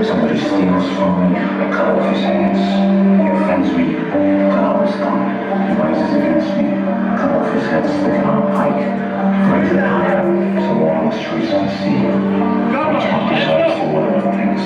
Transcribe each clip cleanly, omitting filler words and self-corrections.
Somebody steals from me, I cut off his hands. He offends me, cut off his tongue. He rises against me, cut off his head, stick it on a pike. Raise it higher, so all the streets can see. Watch out yourself for whatever things.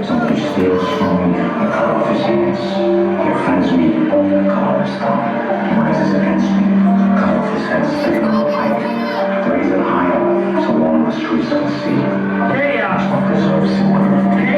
Somebody steals from me, I cut off his hands. He offends me, cut off his tongue. He rises against me, cut off his head, stick it on a pike. Raise it higher, so all the streets can see. That's what preserves the order of things.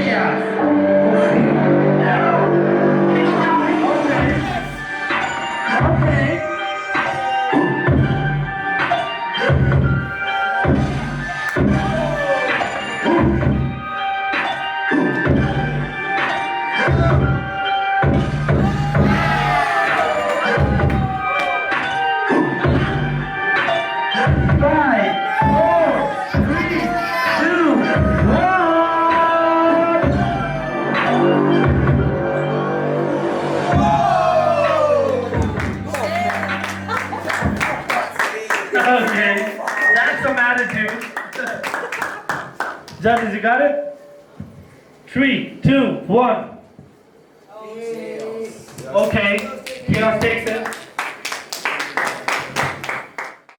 Okay, that's some attitude. Judges, you got it? 3, 2, 1. Okay, Chaos takes it.